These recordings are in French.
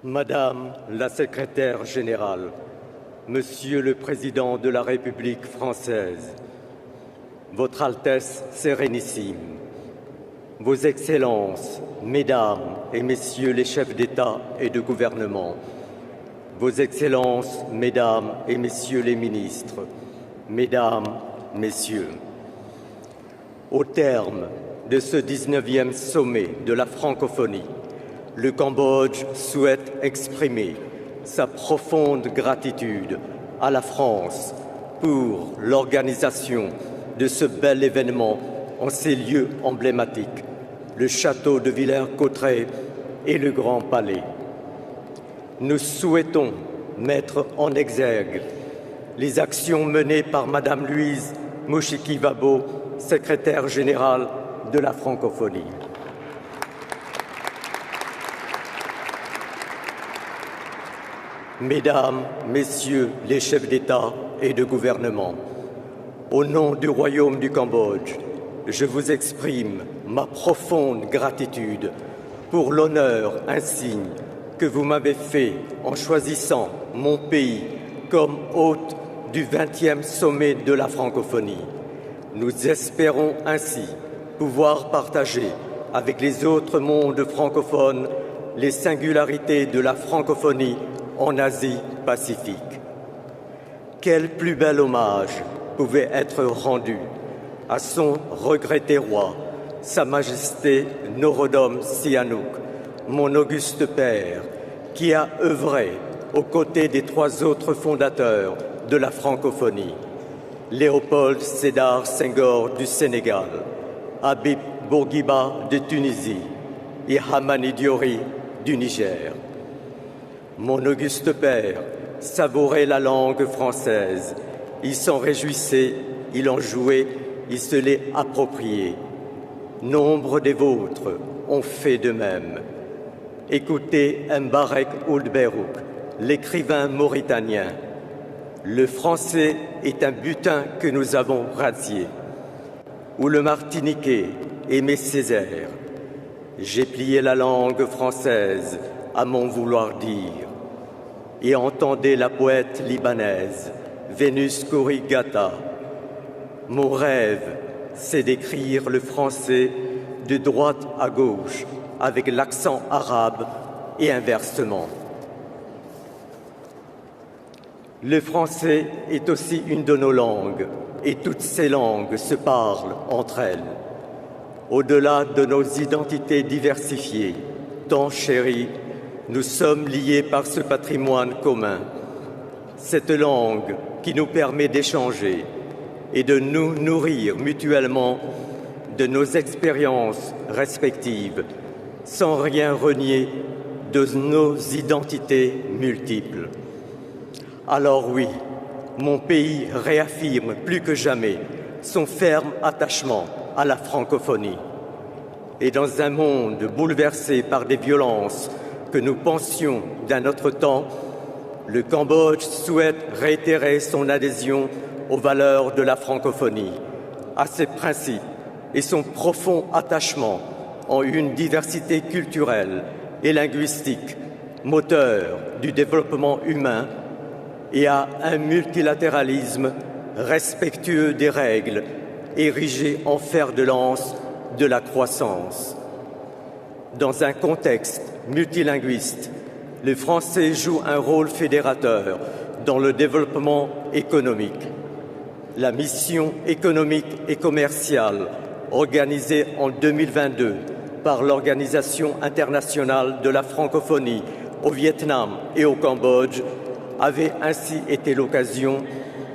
Madame la secrétaire générale, Monsieur le Président de la République française, Votre Altesse Sérénissime, Vos Excellences, Mesdames et Messieurs les chefs d'État et de gouvernement, Vos Excellences, Mesdames et Messieurs les ministres, Mesdames, Messieurs, au terme de ce 19e sommet de la francophonie, le Cambodge souhaite exprimer sa profonde gratitude à la France pour l'organisation de ce bel événement en ces lieux emblématiques, le château de Villers-Cotterêts et le Grand Palais. Nous souhaitons mettre en exergue les actions menées par Madame Louise Mouchiki-Wabo, secrétaire générale de la francophonie. Mesdames, Messieurs les chefs d'État et de gouvernement, au nom du Royaume du Cambodge, je vous exprime ma profonde gratitude pour l'honneur insigne que vous m'avez fait en choisissant mon pays comme hôte du 20e sommet de la francophonie. Nous espérons ainsi pouvoir partager avec les autres mondes francophones les singularités de la francophonie en Asie-Pacifique. Quel plus bel hommage pouvait être rendu à son regretté roi, Sa Majesté Norodom Sihanouk, mon auguste père, qui a œuvré aux côtés des 3 autres fondateurs de la francophonie, Léopold Sédar Senghor du Sénégal, Habib Bourguiba de Tunisie et Hamani Diori du Niger. Mon auguste père savourait la langue française, il s'en réjouissait, il en jouait, il se l'est approprié. Nombre des vôtres ont fait de même. Écoutez Mbarek Ould Beyrouk, l'écrivain mauritanien. Le français est un butin que nous avons radié. Ou le Martiniquais Aimé Césaire. J'ai plié la langue française à mon vouloir dire. Et entendez la poète libanaise, Vénus Kourigata. Mon rêve, c'est d'écrire le français de droite à gauche, avec l'accent arabe et inversement. Le français est aussi une de nos langues, et toutes ces langues se parlent entre elles. Au-delà de nos identités diversifiées, tant chéries, nous sommes liés par ce patrimoine commun, cette langue qui nous permet d'échanger et de nous nourrir mutuellement de nos expériences respectives, sans rien renier de nos identités multiples. Alors oui, mon pays réaffirme plus que jamais son ferme attachement à la francophonie. Et dans un monde bouleversé par des violences que nous pensions d'un autre temps, le Cambodge souhaite réitérer son adhésion aux valeurs de la francophonie, à ses principes et son profond attachement en une diversité culturelle et linguistique, moteur du développement humain, et à un multilatéralisme respectueux des règles, érigé en fer de lance de la croissance. Dans un contexte multilinguiste, le français joue un rôle fédérateur dans le développement économique. La mission économique et commerciale organisée en 2022 par l'Organisation internationale de la francophonie au Vietnam et au Cambodge avait ainsi été l'occasion,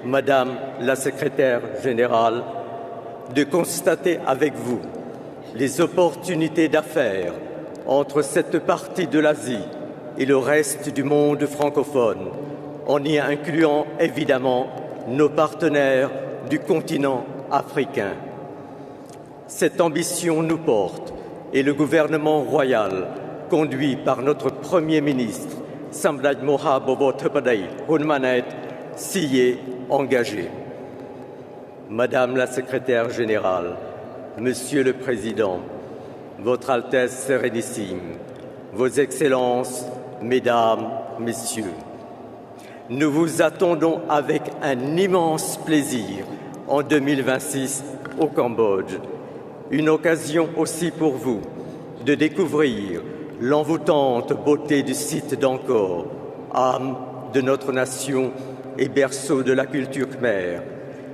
Madame la secrétaire générale, de constater avec vous les opportunités d'affaires entre cette partie de l'Asie et le reste du monde francophone, en y incluant évidemment nos partenaires du continent africain. Cette ambition nous porte et le gouvernement royal, conduit par notre Premier ministre, Samdech Moha Bobo Thepadei Hun Manet, s'y est engagé. Madame la secrétaire générale, Monsieur le Président, Votre Altesse Sérénissime, Vos Excellences, Mesdames, Messieurs, nous vous attendons avec un immense plaisir en 2026 au Cambodge. Une occasion aussi pour vous de découvrir l'envoûtante beauté du site d'Angkor, âme de notre nation et berceau de la culture khmère.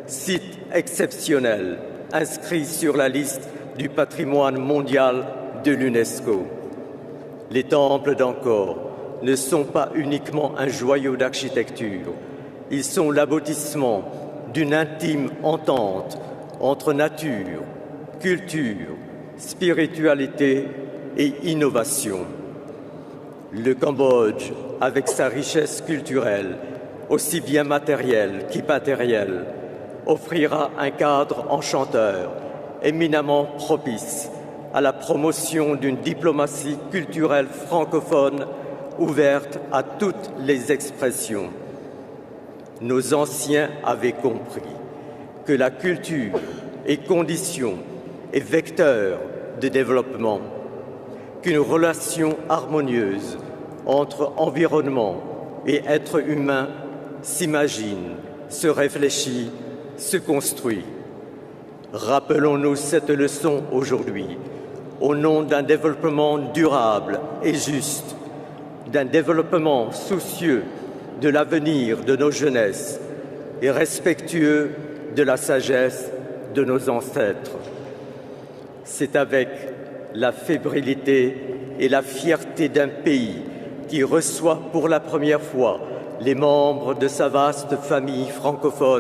Site exceptionnel, inscrit sur la liste du patrimoine mondial de l'UNESCO. Les temples d'Angkor ne sont pas uniquement un joyau d'architecture, ils sont l'aboutissement d'une intime entente entre nature, culture, spiritualité et innovation. Le Cambodge, avec sa richesse culturelle, aussi bien matérielle qu'immatérielle, offrira un cadre enchanteur, éminemment propice à la promotion d'une diplomatie culturelle francophone ouverte à toutes les expressions. Nos anciens avaient compris que la culture est condition et vecteur de développement, qu'une relation harmonieuse entre environnement et être humain s'imagine, se réfléchit, se construit. Rappelons-nous cette leçon aujourd'hui, au nom d'un développement durable et juste, d'un développement soucieux de l'avenir de nos jeunesses et respectueux de la sagesse de nos ancêtres. C'est avec la fébrilité et la fierté d'un pays qui reçoit pour la première fois les membres de sa vaste famille francophone